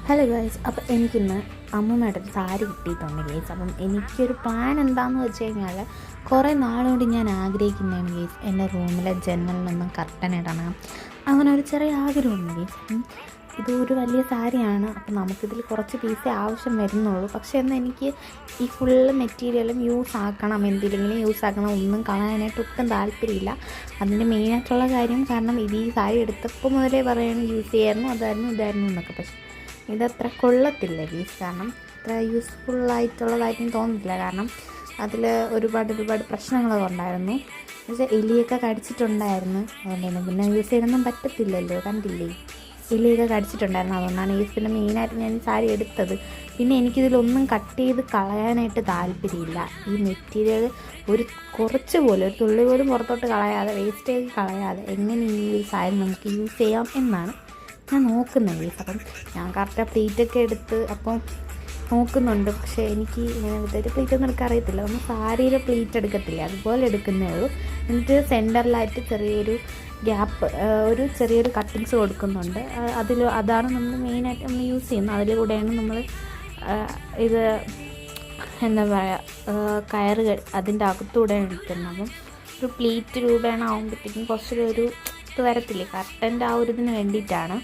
Hello guys, അപ്പോൾ എനിക്കിന്ന് അമ്മൂമ്മയുടെ ഒരു സാരി കിട്ടിയിട്ടുണ്ട് ഗൈസ്. അപ്പം എനിക്കൊരു പ്ലാൻ എന്താണെന്ന് വെച്ച് കഴിഞ്ഞാൽ കുറേ നാളുകൊണ്ട് ഞാൻ ആഗ്രഹിക്കുന്നതാണ് ഗൈസ്, എൻ്റെ റൂമിലെ ജനലിനൊന്നും കർട്ടൻ ഇടണം. അങ്ങനെ ഒരു ചെറിയ ആഗ്രഹമുണ്ട് ഗൈസ്. ഇതൊരു വലിയ സാരിയാണ്, അപ്പം നമുക്കിതിൽ കുറച്ച് പീസേ ആവശ്യം വരുന്നുള്ളൂ. പക്ഷേ എന്നാൽ എനിക്ക് ഈ ഫുള്ള് മെറ്റീരിയലും യൂസ് ആക്കണം, എന്തെങ്കിലും യൂസ് ആക്കണം, ഒന്നും കളയാനായിട്ട് ഒട്ടും താല്പര്യമില്ല. അതിൻ്റെ മെയിനായിട്ടുള്ള കാര്യം കാരണം ഇത് ഈ സാരി എടുത്തപ്പോൾ മുതലേ പറയണം യൂസ് ചെയ്യായിരുന്നു, ഇതായിരുന്നു എന്നൊക്കെ. പക്ഷേ ഇതത്ര കൊള്ളത്തില്ല ഗീസ്, കാരണം അത്ര യൂസ്ഫുള്ളായിട്ടുള്ളതായിട്ടും തോന്നുന്നില്ല. കാരണം അതിൽ ഒരുപാട് പ്രശ്നങ്ങളൊക്കെ ഉണ്ടായിരുന്നു. എന്നുവെച്ചാൽ എലിയൊക്കെ കടിച്ചിട്ടുണ്ടായിരുന്നു. അതുകൊണ്ട് തന്നെ പിന്നെ യൂസ് ചെയ്യാനൊന്നും പറ്റത്തില്ലല്ലോ, കണ്ടില്ലേ, എലിയൊക്കെ കടിച്ചിട്ടുണ്ടായിരുന്നു. അതുകൊണ്ടാണ് പിന്നെ മെയിനായിട്ട് ഞാൻ ഈ സാരി എടുത്തത്. പിന്നെ എനിക്കിതിലൊന്നും കട്ട് ചെയ്ത് കളയാനായിട്ട് താല്പര്യമില്ല. ഈ മെറ്റീരിയൽ കുറച്ച് പോലും, ഒരു തുള്ളി പോലും പുറത്തോട്ട് കളയാതെ, വേസ്റ്റേജ് കളയാതെ എങ്ങനെ ഈ സാരി നമുക്ക് യൂസ് ചെയ്യാം എന്നാണ് ഞാൻ നോക്കുന്നത്. അപ്പം ഞാൻ കറക്റ്റ് പ്ലീറ്റൊക്കെ എടുത്ത് അപ്പം നോക്കുന്നുണ്ട്. പക്ഷേ എനിക്ക് ഇങ്ങനെ ഒരു പ്ലീറ്റൊന്നും എടുക്കാൻ അറിയത്തില്ല. നമ്മൾ സാരിയിലെ പ്ലീറ്റ് എടുക്കത്തില്ല, അതുപോലെ എടുക്കുന്നേ ഉള്ളൂ. എന്നിട്ട് സെൻറ്ററിലായിട്ട് ചെറിയൊരു ഗ്യാപ്പ്, ഒരു ചെറിയൊരു കട്ടിങ്സ് കൊടുക്കുന്നുണ്ട്. അതാണ് നമ്മൾ മെയിനായിട്ട് നമ്മൾ യൂസ് ചെയ്യുന്നത്. അതിലൂടെയാണ് നമ്മൾ ഇത് എന്താ പറയുക, കയറ് അതിൻ്റെ അകത്തൂടെയാണ് എടുക്കുന്നത്. അപ്പം ഒരു പ്ലീറ്റ് രൂപേണ ആകുമ്പോഴത്തേക്കും കുറച്ചൊരു ഇത് വരത്തില്ലേ, കർട്ടൻ്റെ ആ ഒരു ഇതിന് വേണ്ടിയിട്ടാണ്.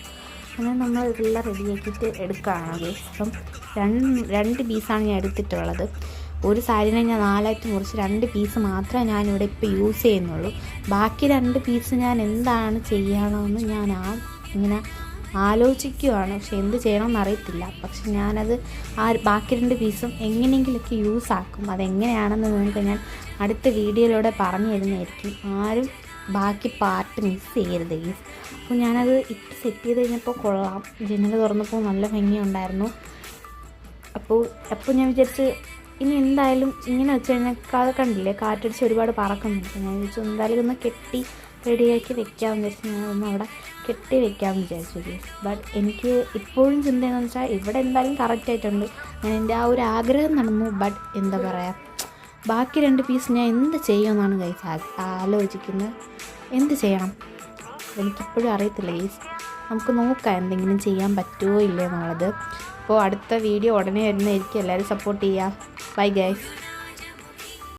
അങ്ങനെ നമ്മൾ ഇതെല്ലാം റെഡിയാക്കിയിട്ട് എടുക്കുകയാണ്. അപ്പം രണ്ട് പീസാണ് ഞാൻ എടുത്തിട്ടുള്ളത്. ഒരു സാരിനെ ഞാൻ 4 മുറിച്ച് 2 പീസ് മാത്രമേ ഞാനിവിടെ ഇപ്പോൾ യൂസ് ചെയ്യുന്നുള്ളൂ. ബാക്കി 2 പീസ് ഞാൻ എന്താണ് ചെയ്യണമെന്ന് ഞാൻ ഇങ്ങനെ ആലോചിക്കുകയാണ്. പക്ഷെ എന്ത് ചെയ്യണമെന്ന് അറിയത്തില്ല. പക്ഷെ ഞാനത് ബാക്കി 2 പീസും എങ്ങനെയെങ്കിലുമൊക്കെ യൂസ് ആക്കും. അതെങ്ങനെയാണെന്ന് നിങ്ങൾക്ക് ഞാൻ അടുത്ത വീഡിയോയിലൂടെ പറഞ്ഞു തരുന്നതായിരിക്കും. ആരും ബാക്കി പാർട്ട് മിസ് ചെയ്യരുത് ഗൈസ്. അപ്പോൾ ഞാനത് ഇട്ട് സെറ്റ് ചെയ്ത് കഴിഞ്ഞപ്പോൾ കൊള്ളാം, ജനൽ തുറന്നപ്പോൾ നല്ല ഭംഗിയുണ്ടായിരുന്നു. അപ്പോൾ ഞാൻ വിചാരിച്ച് ഇനി എന്തായാലും ഇങ്ങനെ വെച്ച് കഴിഞ്ഞാൽ കണ്ടില്ലേ, കാറ്റടിച്ച് ഒരുപാട് പറക്കുന്നുണ്ട്. ഞാൻ വിചാരിച്ചു എന്തായാലും ഒന്ന് കെട്ടി റെഡിയാക്കി വെക്കാമെന്ന് വിചാരിച്ചു. ഞാനൊന്ന് അവിടെ കെട്ടി വെക്കാമെന്ന് വിചാരിച്ചു ഗൈസ്. ബട്ട് എനിക്ക് ഇപ്പോഴും ചിന്ത എന്താണെന്ന് വെച്ചാൽ ഇവിടെ എന്തായാലും കറക്റ്റായിട്ടുണ്ട്. ഞാൻ എൻ്റെ ആ ഒരു ആഗ്രഹം നടന്നു. ബട്ട് എന്താ പറയുക, ബാക്കി 2 പീസ് ഞാൻ എന്ത് ചെയ്യുമെന്നാണ് ഗൈസ് ആലോചിക്കുന്നത്. എന്ത് ചെയ്യണം എനിക്കിപ്പോഴും അറിയത്തില്ല ഗൈസ്. നമുക്ക് നോക്കാം എന്തെങ്കിലും ചെയ്യാൻ പറ്റുമോ ഇല്ലേ എന്നുള്ളത്. അപ്പോൾ അടുത്ത വീഡിയോ ഉടനെ വരുന്നതായിരിക്കും. എല്ലാവരും സപ്പോർട്ട് ചെയ്യുക. Bye guys.